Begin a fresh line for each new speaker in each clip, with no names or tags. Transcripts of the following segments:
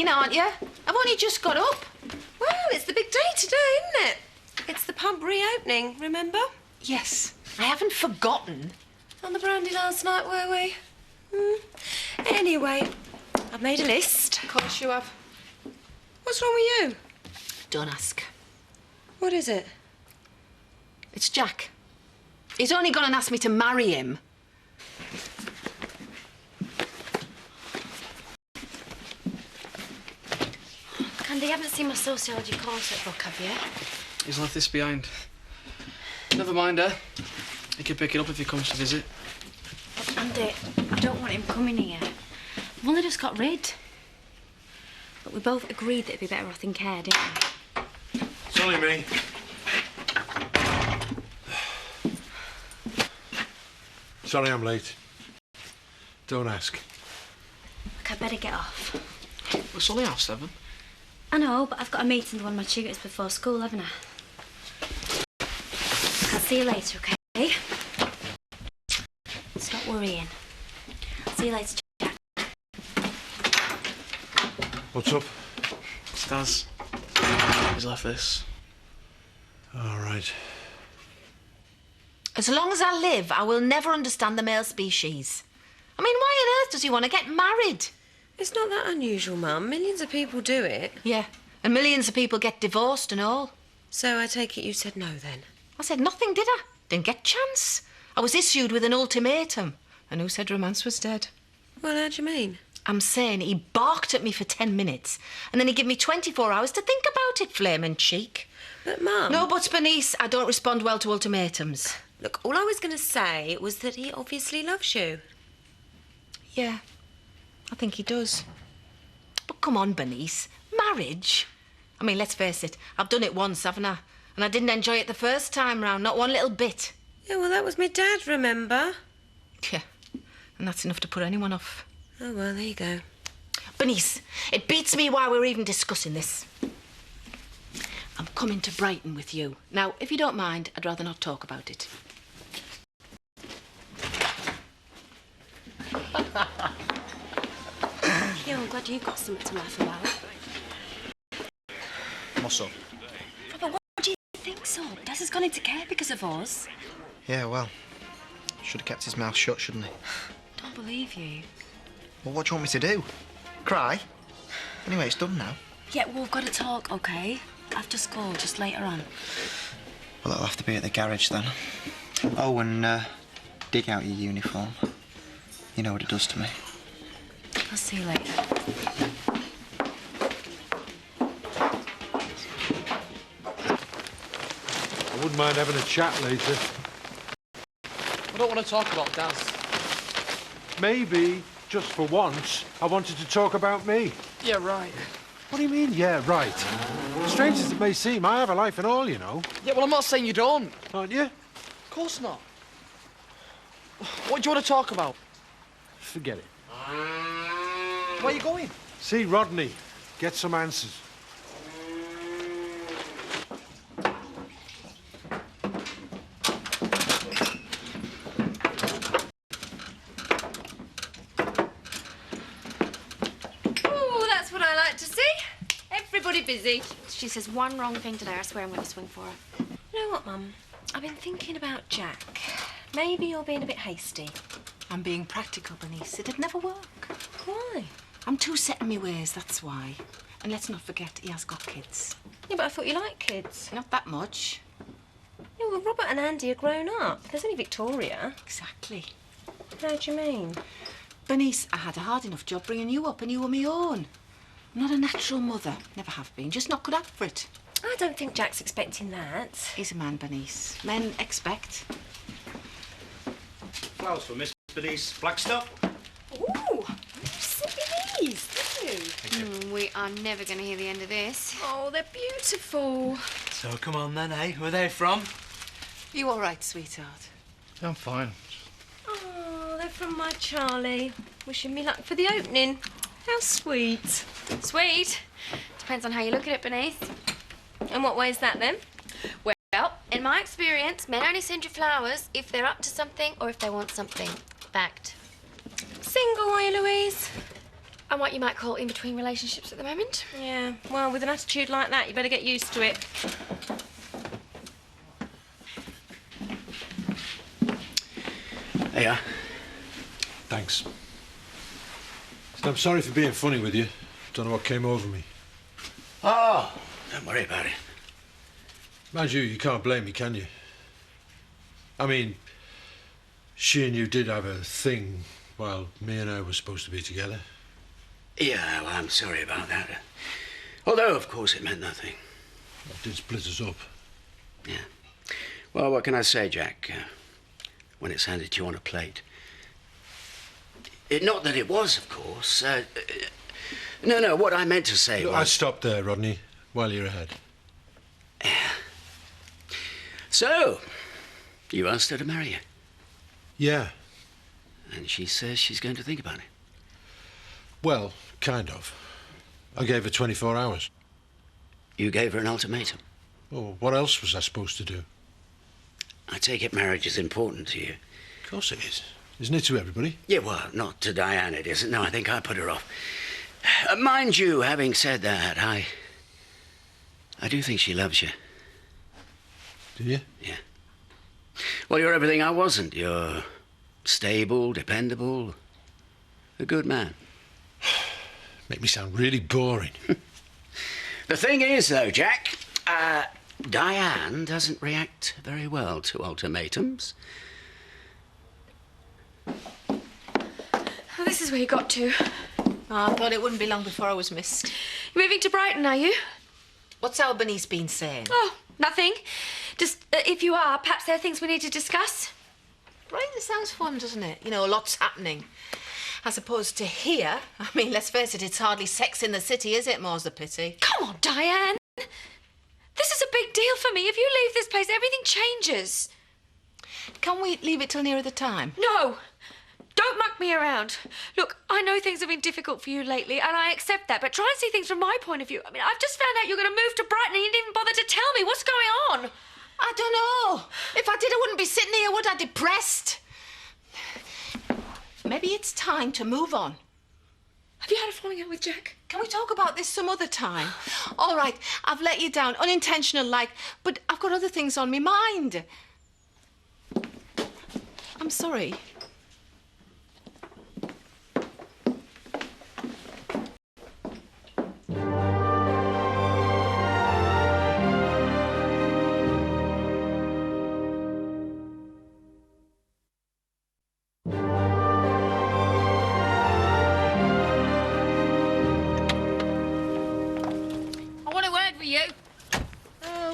worrying, aren't you? I've only just got up.
Well, it's the big day today, isn't it? It's the pub reopening, remember?
Yes, I haven't forgotten.
On the brandy last night, were we? Anyway, I've made a list.
Of course you have.
What's wrong with you?
Don't ask.
What is it?
It's Jack. He's only gone and asked me to marry him.
Candy, you haven't seen my sociology concept book, have you?
He's left this behind. Never mind, eh? He can pick it up if he comes to visit.
But Andy, I don't want him coming here. We've only just got rid. But we both agreed that it'd be better off in care, didn't we?
It's only me. Sorry I'm late. Don't ask.
Look, I'd better get off.
It's only 7:30.
I know, but I've got a meeting with one of my tutors before school, haven't I? I'll see you later, OK? Stop worrying. I'll see you later, Jack.
What's up?
Stas. He's left this.
All right.
As long as I live, I will never understand the male species. I mean, why on earth does he want to get married?
It's not that unusual, Mum. Millions of people do it.
Yeah, and millions of people get divorced and all.
So I take it you said no, then?
I said nothing, did I? Didn't get a chance. I was issued with an ultimatum. And who said romance was dead?
Well, how do you mean?
I'm saying he barked at me for 10 minutes and then he gave me 24 hours to think about it, flaming cheek.
But, Mum...
No buts, Bernice. I don't respond well to ultimatums.
Look, all I was going to say was that he obviously loves you.
Yeah, I think he does. But come on, Bernice. Marriage? I mean, let's face it. I've done it once, haven't I? And I didn't enjoy it the first time round, not one little bit.
Yeah, well, that was my dad, remember?
Yeah, and that's enough to put anyone off.
Oh, well, there you go.
Bernice, it beats me why we're even discussing this. I'm coming to Brighton with you. Now, if you don't mind, I'd rather not talk about it.
Yeah, I'm glad you got something to laugh about.
What's up?
But what do you think so? Des has gone into care because of us.
Yeah, well, should have kept his mouth shut, shouldn't he?
Don't believe you.
Well, what do you want me to do? Cry? Anyway, it's done now.
Yeah, well, we've got to talk, OK? After school, just later on.
Well, it'll have to be at the garage then. Oh, and dig out your uniform. You know what it does to me.
I'll see you later.
I wouldn't mind having a chat later.
I don't want to talk about Daz.
Maybe, just for once, I wanted to talk about me.
Yeah, right.
What do you mean, yeah, right? Strange as it may seem, I have a life and all, you know.
Yeah, well, I'm not saying you don't.
Aren't you?
Of course not. What do you want to talk about?
Forget it.
Where are you going?
See Rodney. Get some answers.
Oh, that's what I like to see. Everybody busy.
She says one wrong thing today, I swear I'm going to swing for her.
You know what, Mum? I've been thinking about Jack. Maybe you're being a bit hasty.
I'm being practical, Bernice. It'd never work.
Why?
I'm too set in my ways, that's why. And let's not forget, he has got kids.
Yeah, but I thought you liked kids.
Not that much.
Yeah, well, Robert and Andy are grown up. There's only Victoria.
Exactly.
How do you mean?
Bernice, I had a hard enough job bringing you up and you were my own. I'm not a natural mother. Never have been. Just not good up for it.
I don't think Jack's expecting that.
He's a man, Bernice. Men expect.
Flowers for Miss Bernice Blackstock.
Ooh, sent me these, didn't you?
We are never going to hear the end of this.
Oh, they're beautiful.
So come on then, eh? Where are they from?
You all right, sweetheart?
Yeah, I'm fine.
Oh, they're from my Charlie. Wishing me luck for the opening. How sweet.
Sweet. Depends on how you look at it, Bernice.
And what way is that, then?
Well, in my experience, men only send you flowers if they're up to something or if they want something. Fact.
Single, are you, Louise?
I'm what you might call in between relationships at the moment.
Yeah, well, with an attitude like that, you better get used to it.
There you are.
Thanks. I'm sorry for being funny with you. Don't know what came over me.
Oh, don't worry about it.
Mind you, you can't blame me, can you? I mean, she and you did have a thing while me and her were supposed to be together.
Yeah, well, I'm sorry about that. Although, of course, it meant nothing.
It did split us up.
Yeah. Well, what can I say, Jack? When it's handed to you on a plate. Not that it was, of course. No, what I meant to say
Look,
was...
I stopped there, Rodney, while you're ahead.
So, you asked her to marry you?
Yeah.
And she says she's going to think about it.
Well, kind of. I gave her 24 hours.
You gave her an ultimatum?
Oh, what else was I supposed to do?
I take it marriage is important to you.
Of course it is. Isn't it to everybody?
Yeah, well, not to Diane it isn't. No, I think I put her off. Mind you, having said that, I do think she loves you.
Do you?
Yeah. Well, you're everything I wasn't. You're stable, dependable, a good man.
Make me sound really boring.
The thing is, though, Jack, Diane doesn't react very well to ultimatums.
Oh, this is where you got to.
Oh, I thought it wouldn't be long before I was missed.
You're moving to Brighton, are you?
What's Albany's been saying?
Oh, nothing. Just, if you are, perhaps there are things we need to discuss.
Brighton sounds fun, doesn't it? You know, lots happening. As opposed to here. I mean, let's face it, it's hardly sex in the city, is it? More's the pity.
Come on, Diane. This is a big deal for me. If you leave this place, everything changes.
Can we leave it till nearer the time?
No. Don't muck me around. Look, I know things have been difficult for you lately, and I accept that, but try and see things from my point of view. I mean, I've just found out you're going to move to Brighton and you didn't even bother to tell me. What's going on?
I don't know. If I did, I wouldn't be sitting here, would I? Depressed. Maybe it's time to move on.
Have you had a falling out with Jack?
Can we talk about this some other time? All right, I've let you down, unintentional like, but I've got other things on my mind. I'm sorry.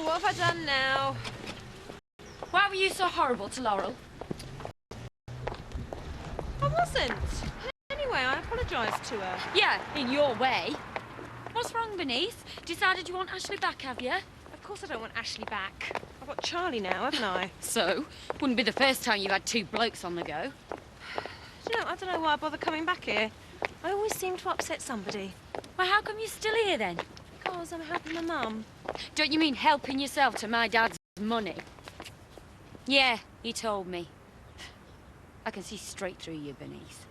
What have I done now?
Why were you so horrible to Laurel?
I wasn't. Anyway, I apologised to her.
Yeah, in your way. What's wrong, Bernice? Decided you want Ashley back, have you?
Of course I don't want Ashley back. I've got Charlie now, haven't I?
So? Wouldn't be the first time you've had two blokes on the go.
I don't know why I bother coming back here. I always seem to upset somebody.
Well, how come you're still here, then?
Because I'm helping my mum.
Don't you mean helping yourself to my dad's money? Yeah, he told me. I can see straight through you, Bernice.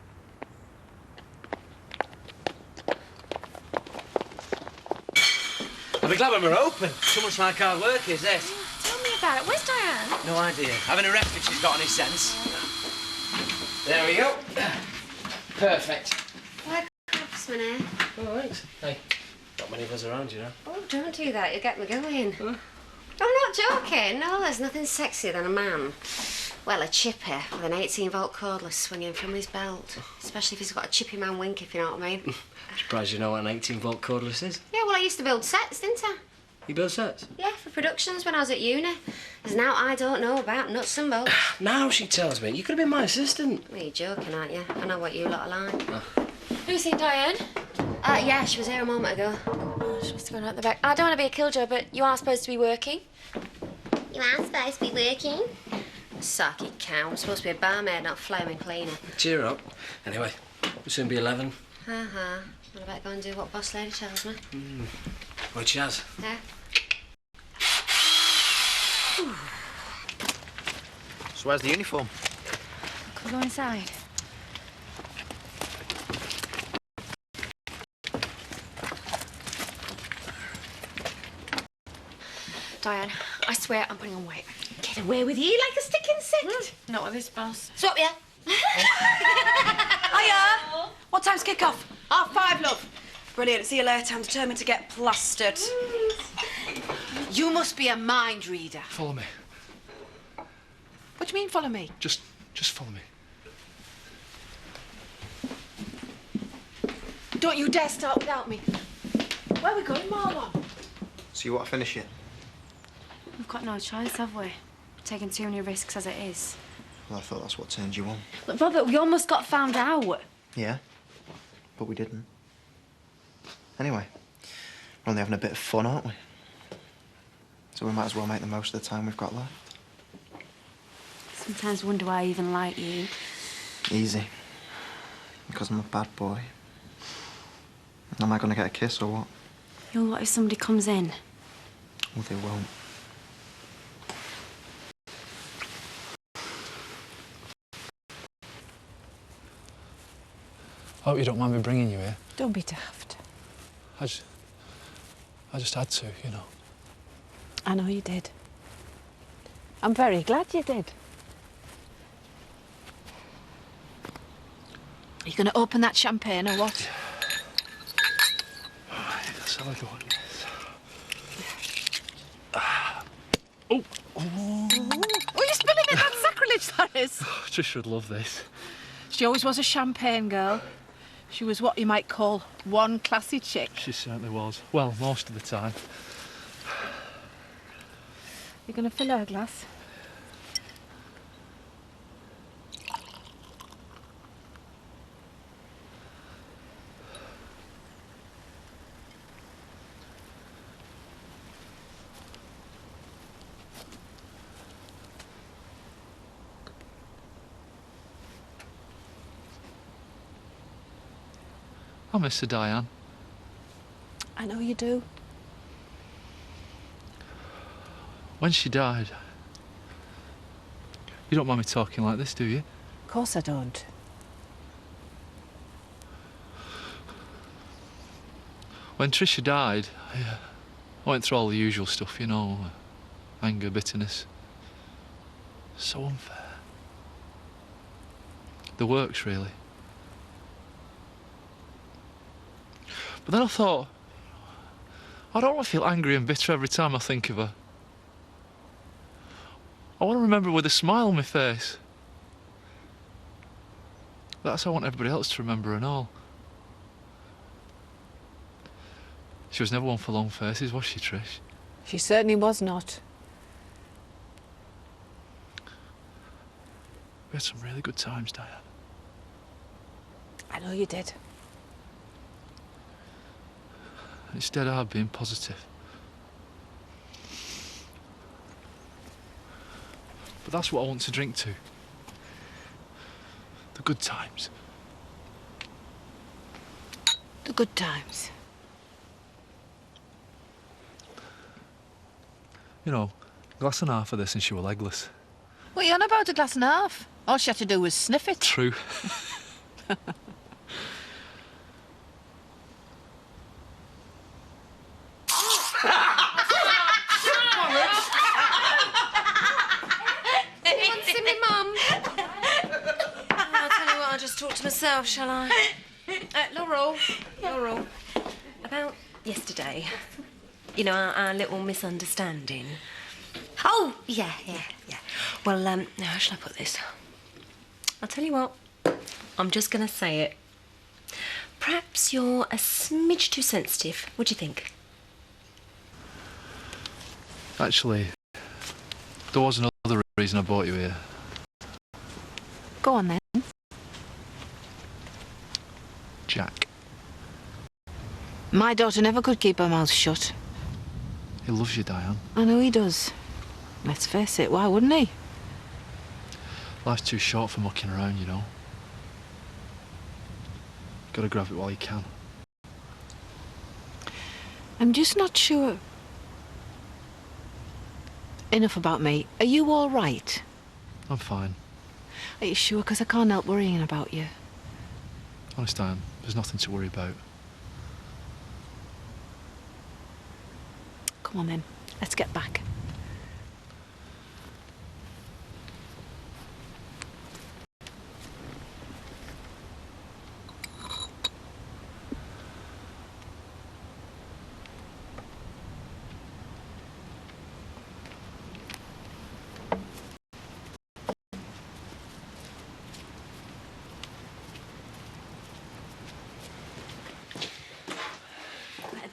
I'll be glad when we're open. So much like hard work is this.
Tell me about it. Where's Diane?
No idea. Having a rest if she's got any sense. There we go. Perfect.
Like craftsman, eh?
Oh, thanks. Hey, not many of us around, you know.
Oh, don't do that. You'll get me going. Huh? I'm not joking. No, there's nothing sexier than a man. Well, a chippy with an 18-volt cordless swinging from his belt. Especially if he's got a chippy man wink, if you know what I mean.
Surprised you know what an 18-volt cordless is.
Yeah, well, I used to build sets, didn't I?
You build sets?
Yeah, for productions when I was at uni. As now I don't know about nuts and bolts.
Now she tells me. You could have been my assistant.
Well, you're joking, aren't you? I know what you lot are like.
Who's seen Diane?
Yeah, she was here a moment ago.
Oh, she must have gone out the back. I don't want to be a killjoy, but you are supposed to be working.
You are supposed to be working? Sarky cow. I'm supposed to be a barmaid, not a flaming cleaner.
Cheer up. Anyway, we'll soon be 11.
Well, I better go and do what boss lady tells me.
What she has?
Yeah.
So where's the uniform?
Can we go inside? Diane, I swear I'm putting on weight.
Get away with you like a stick insect.
Not with this boss.
Stop ya.
Hiya! What time's kick-off? 5:30, love. Brilliant. See you later. I'm determined to get plastered.
You must be a mind reader.
Follow me.
What do you mean, follow me?
Just follow me.
Don't you dare start without me. Where are we going, Marlon?
So you want to finish it?
We've got no choice, have we? Taking too many risks as it is.
Well, I thought that's what turned you on.
Look, Robert, we almost got found out.
Yeah, but we didn't. Anyway, we're only having a bit of fun, aren't we? So we might as well make the most of the time we've got left.
Sometimes wonder why I even like you.
Easy. Because I'm a bad boy. Am I going to get a kiss or what?
Yo, what if somebody comes in?
Well, they won't.
I hope you don't mind me bringing you here.
Don't be daft.
I just had to, you know.
I know you did. I'm very glad you did. Are you going to open that champagne or what?
Right, let's have a go at this.
Oh, you're spilling it. That's sacrilege, that is.
Trish would love this.
She always was a champagne girl. She was what you might call one classy chick.
She certainly was. Well, most of the time.
You're going to fill her glass?
I miss her, Diane.
I know you do.
When she died, you don't mind me talking like this, do you?
Of course I don't.
When Tricia died, I went through all the usual stuff, you know, anger, bitterness. So unfair. The works, really. But then I thought, I don't want to feel angry and bitter every time I think of her. I want to remember her with a smile on my face. That's how I want everybody else to remember her and all. She was never one for long faces, was she, Trish?
She certainly was not.
We had some really good times, Diane.
I know you did.
And it's dead hard being positive. But that's what I want to drink to. The good times.
The good times.
You know, glass and a half of this and she were legless.
What are you on about, a glass and a half? All she had to do was sniff it.
True.
I'll just talk to myself, shall I? Laurel, about yesterday, you know, our little misunderstanding.
Oh, yeah.
Well, how shall I put this? I'll tell you what, I'm just going to say it. Perhaps you're a smidge too sensitive. What do you think?
Actually, there was another reason I brought you here.
Go on then.
Jack.
My daughter never could keep her mouth shut.
He loves you, Diane.
I know he does. Let's face it, why wouldn't he?
Life's too short for mucking around, you know. Gotta grab it while you can.
I'm just not sure. Enough about me. Are you all right?
I'm fine.
Are you sure? Because I can't help worrying about you.
Honest, Diane, there's nothing to worry about.
Come on then, let's get back.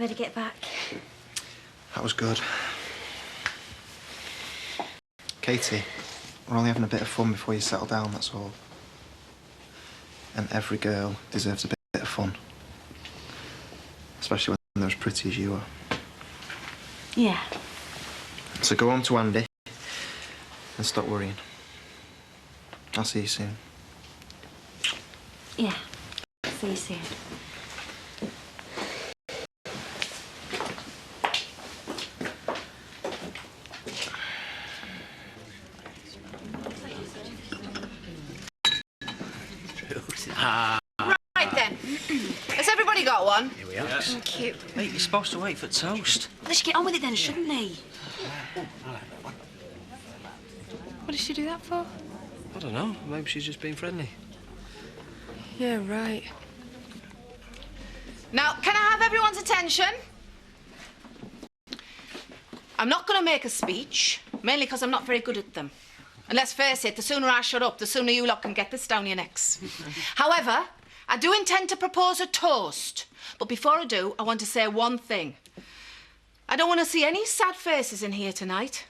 better get back.
That was good. Katie, we're only having a bit of fun before you settle down, that's all. And every girl deserves a bit of fun. Especially when they're as pretty as you are.
Yeah.
So go home to Andy and stop worrying. I'll see you soon.
Yeah. See you soon.
Right then. Has everybody got one?
Here we are.
Yes.
Thank you.
Mate, you're supposed to wait for toast.
They should get on with it then, shouldn't they?
What did she do that for?
I don't know. Maybe she's just being friendly.
Yeah, right.
Now, can I have everyone's attention? I'm not going to make a speech, mainly because I'm not very good at them. And let's face it, the sooner I shut up, the sooner you lot can get this down your necks. However, I do intend to propose a toast. But before I do, I want to say one thing. I don't want to see any sad faces in here tonight.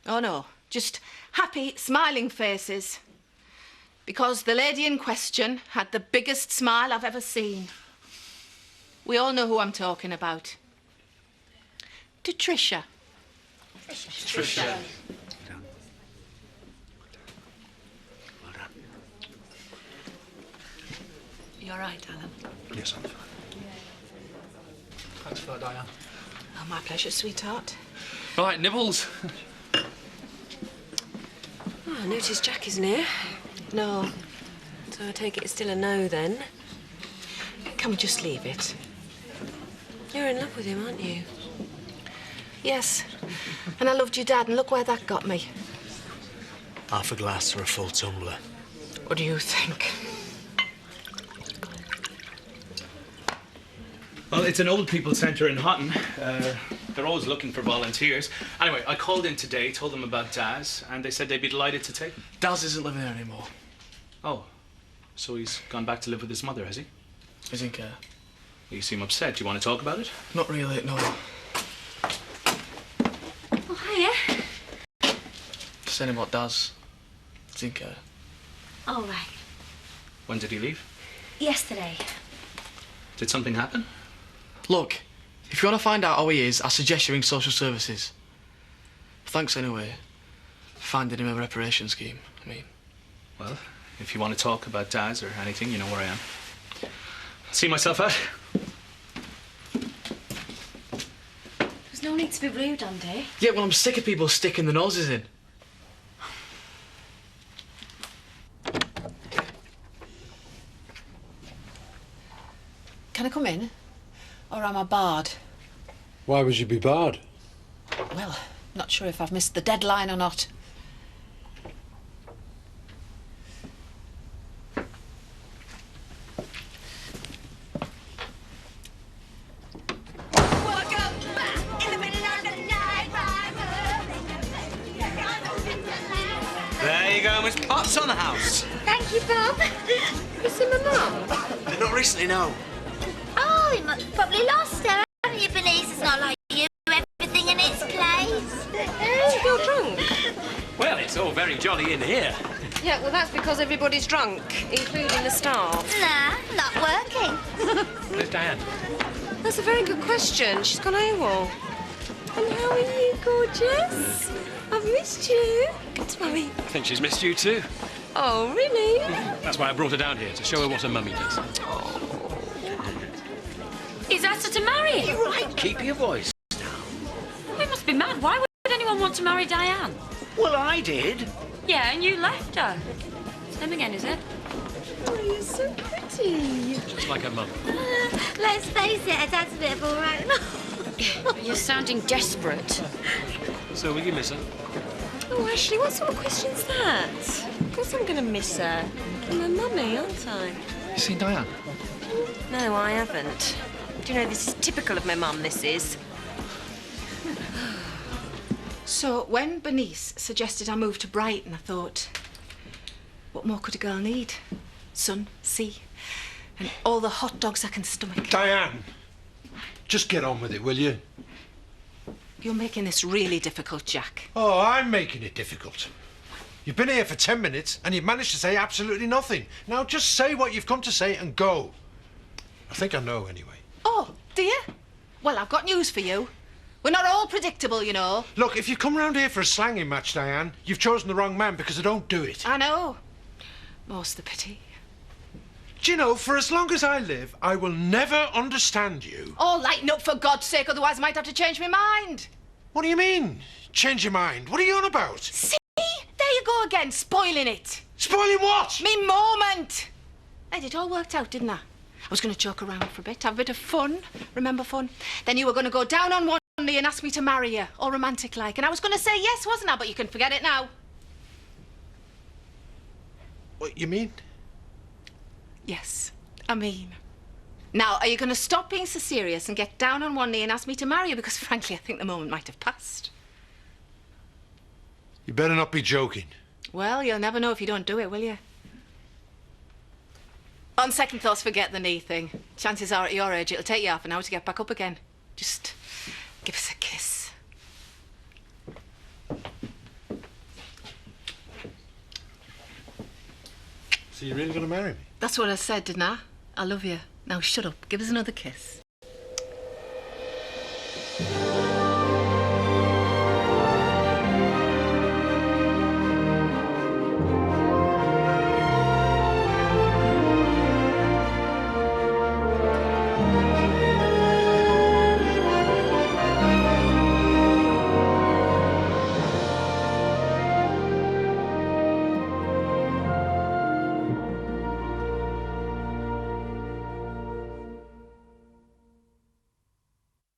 Oh, no. Just happy, smiling faces. Because the lady in question had the biggest smile I've ever seen. We all know who I'm talking about. To Tricia.
Tricia. Well done.
You all right, Alan?
Yes, I'm fine.
Thanks for that, Diane.
Oh, my pleasure, sweetheart.
Right, Nibbles.
Oh, I noticed Jack isn't here.
No.
So I take it it's still a no then.
Can we just leave it?
You're in love with him, aren't you?
Yes. And I loved your dad, and look where that got me.
Half a glass or a full tumbler.
What do you think?
Well, it's an old people centre in Houghton. They're always looking for volunteers. Anyway, I called in today, told them about Daz, and they said they'd be delighted to take him.
Daz isn't living there anymore.
Oh, so he's gone back to live with his mother, has he?
He's in care.
You seem upset. Do you want to talk about it?
Not really, no.
Oh, hiya.
Just saying about Daz. He's in care.
All right.
When did he leave?
Yesterday.
Did something happen?
Look, if you want to find out how he is, I suggest you ring social services. Thanks anyway for finding him a reparation scheme, I mean.
Well, if you want to talk about Daz or anything, you know where I am. See myself out.
There's no need to be rude, Andy.
Yeah, well, I'm sick of people sticking their noses in.
Can I come in? Or am I barred?
Why would you be barred?
Well, not sure if I've missed the deadline or not.
There you go, Miss Potts on the house.
Thank you, Bob. You see my mum?
Not recently, no.
Oh, you must have probably lost her, haven't you, Bernice? It's not like you. Everything in its place.
You're drunk.
Well, it's all very jolly in here.
Yeah, well, that's because everybody's drunk, including the staff.
Nah, not working.
Where's Diane?
That's a very good question. She's gone AWOL. And how are you, gorgeous? I've missed you. Come to Mummy.
I think she's missed you too.
Oh, really?
That's why I brought her down here, to show her what her mummy does.
He's asked her to marry him.
Right, keep your voice.
He must be mad. Why would anyone want to marry Diane?
Well, I did.
Yeah, and you left her. Him again, is it?
Oh, you're so pretty.
Just like her mum.
Let's face it, her dad's a bit of all right.
You're sounding desperate.
So will you miss her?
Oh, Ashley, what sort of question's that? Of course I'm going to miss her. I'm her mummy, aren't I?
You seen Diane?
No, I haven't. Do you know, this is typical of my mum, this is.
So when Bernice suggested I move to Brighton, I thought, what more could a girl need? Sun, sea, and all the hot dogs I can stomach.
Diane, Just get on with it, will you?
You're making this really difficult, Jack.
Oh, I'm making it difficult. You've been here for 10 minutes and you've managed to say absolutely nothing. Now just say what you've come to say and go. I think I know anyway.
Oh, do you? Well, I've got news for you. We're not all predictable, you know.
Look, if you've come round here for a slanging match, Diane, you've chosen the wrong man because I don't do it.
I know. More's the pity.
Do you know, for as long as I live, I will never understand you.
Oh, lighten up for God's sake, otherwise I might have to change my mind.
What do you mean, change your mind? What are you on about?
See? There you go again, spoiling it.
Spoiling what?
Me moment. Ed, it all worked out, didn't I? I was going to joke around for a bit, have a bit of fun. Remember fun? Then you were going to go down on one knee and ask me to marry you, all romantic-like. And I was going to say yes, wasn't I? But you can forget it now.
What, you mean?
Yes, I mean. Now, are you going to stop being so serious and get down on one knee and ask me to marry you? Because, frankly, I think the moment might have passed.
You better not be joking.
Well, you'll never know if you don't do it, will you? On second thoughts, forget the knee thing. Chances are, at your age, it'll take you half an hour to get back up again. Just give us a kiss.
So you're really going to marry me?
That's what I said, didn't I? I love you. Now shut up. Give us another kiss.